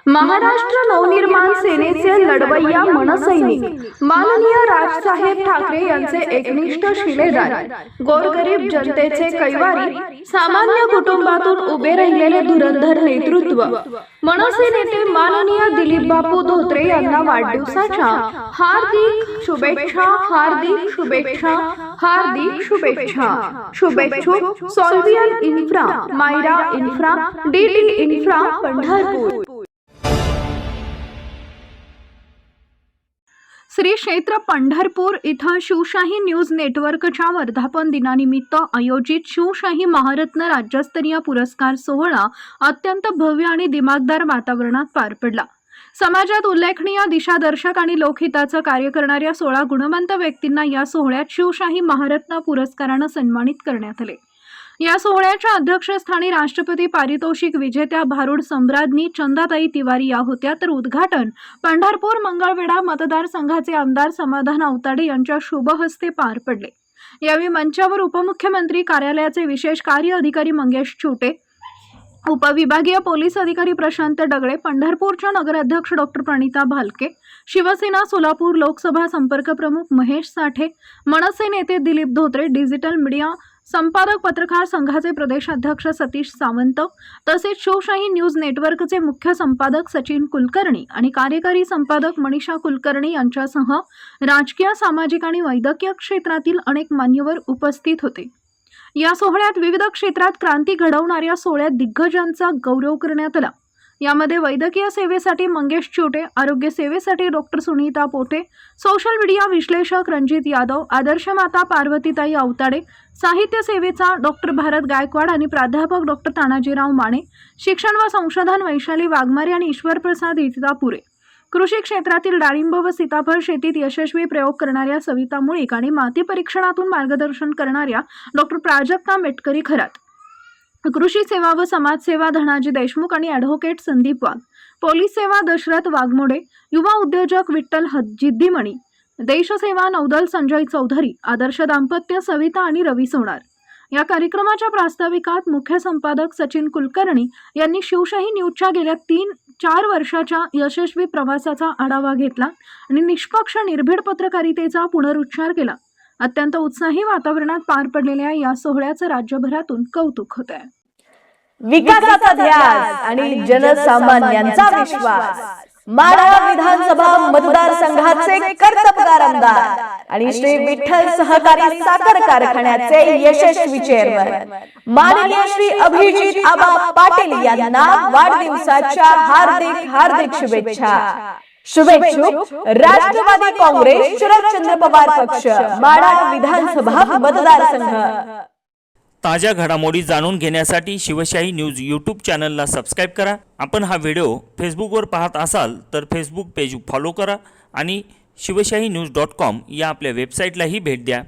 महाराष्ट्र नवनिर्माण सेनेचे लढवय्या मनसैनिक माननीय राजसाहेब ठाकरे यांचे एकनिष्ठ शिलेदार, गोरगरीब जनतेचे कैवारी, सामान्य कुटुंबातून उभे राहिलेले धुरंधर नेतृत्व मनसे नेते माननीय दिलीप बापू धोत्रे यांना वाढदिवसाच्या हार्दिक शुभेच्छा, हार्दिक शुभेच्छा, हार्दिक शुभेच्छा। शुभेच्छुक Solvian infra, Myra infra, DD infra, Pandharpur. Shri Kshetra Pandharpur इथं शिवशाही न्यूज नेटवर्कच्या वर्धापन दिनानिमित्त आयोजित शिवशाही महारत्न राज्यस्तरीय पुरस्कार सोहळा अत्यंत भव्य आणि दिमागदार वातावरणात पार पडला। समाजात उल्लेखनीय दिशादर्शक आणि लोकहिताचं कार्य करणाऱ्या 16 गुणवंत व्यक्तींना या सोहळ्यात शिवशाही महारत्न पुरस्काराने सन्मानित करण्यात आले। या सोहळ्याच्या अध्यक्षस्थानी राष्ट्रपती पारितोषिक विजेत्या भारूड सम्राज्ञी चंदाताई तिवारी या होत्या, तर उद्घाटन पंढरपूर मंगळवेढा मतदारसंघाचे आमदार समाधान आवताडे यांच्या शुभ हस्ते पार पडले। यावेळी मंचावर उपमुख्यमंत्री कार्यालयाचे विशेष कार्य अधिकारी मंगेश छोटे, उपविभागीय पोलीस अधिकारी प्रशांत डगळे, पंढरपूरच्या नगराध्यक्ष डॉक्टर प्रणिता भालके, शिवसेना सोलापूर लोकसभा संपर्क प्रमुख महेश साठे, मनसे नेते दिलीप धोत्रे, डिजिटल मीडिया संपादक पत्रकार संघाचे प्रदेशाध्यक्ष सतीश सावंत, तसेच शिवशाही न्यूज नेटवर्कचे मुख्य संपादक सचिन कुलकर्णी आणि कार्यकारी संपादक मनीषा कुलकर्णी यांच्यासह राजकीय, सामाजिक आणि वैद्यकीय क्षेत्रातील अनेक मान्यवर उपस्थित होते। या सोहळ्यात विविध क्षेत्रात क्रांती घडवणाऱ्या 16 दिग्गजांचा गौरव करण्यात आला। यामध्ये वैद्यकीय सेवेसाठी मंगेश छोटे, आरोग्य सेवेसाठी doctor Sunita Pote, social media विश्लेषक रणजित यादव, आदर्श माता पार्वतीताई आवताडे, साहित्य सेवेचा डॉक्टर भारत गायकवाड आणि प्राध्यापक डॉक्टर तानाजीराव माने, शिक्षण व संशोधन वैशाली वाघमारे आणि ईश्वरप्रसाद इतापुरे, कृषी क्षेत्रातील डाळिंब व सीताफळ शेतीत यशस्वी प्रयोग करणाऱ्या सविता मुळीक आणि माती परीक्षणातून मार्गदर्शन करणाऱ्या डॉक्टर प्राजक्ता मेटकरी खरात, कृषी सेवा व समाजसेवा धनाजी देशमुख आणि ॲडव्होकेट संदीप वाघ, पोलीस सेवा दशरथ वाघमोडे, युवा उद्योजक विठ्ठल जिद्दीमणी, देशसेवा नौदल संजय चौधरी, आदर्श दाम्पत्य सविता आणि रवी सोनार। या कार्यक्रमाच्या प्रास्ताविकात मुख्य संपादक सचिन कुलकर्णी यांनी शिवशाही न्यूजच्या गेल्या 3-4 वर्षाच्या यशस्वी प्रवासाचा आढावा घेतला आणि निष्पक्ष निर्भीड पत्रकारितेचा पुनरुच्चार केला। अत्यंत उत्साही वातावरणात पार पडलेल्या या सोहळ्याचं राज्यभरातून कौतुक होत आहे। विकासाचा ध्यास आणि जनसामान्यांचा विश्वास, माढा विधानसभा मतदारसंघाचे कर्तबगार आमदार आणि श्री विठ्ठल सहकारी साखर कारखान्याचे यशस्वी चेअरमन माननीय श्री अभिजित आबा पाटील यांना वाढदिवसाच्या हार्दिक हार्दिक शुभेच्छा। शुभेच्छुक राष्ट्रवादी काँग्रेस शरदचंद्र पवार पक्ष, माढा विधानसभा मतदारसंघ। ताज्या घडामोडी जाणून घेण्यासाठी शिवशाही न्यूज यूट्यूब चॅनलला सबस्क्राईब करा। आपण हा व्हिडिओ फेसबुकवर पाहत असाल तर फेसबुक पेज फॉलो करा आणि शिवशाही न्यूज.com या आपल्या वेबसाईटलाही भेट द्या।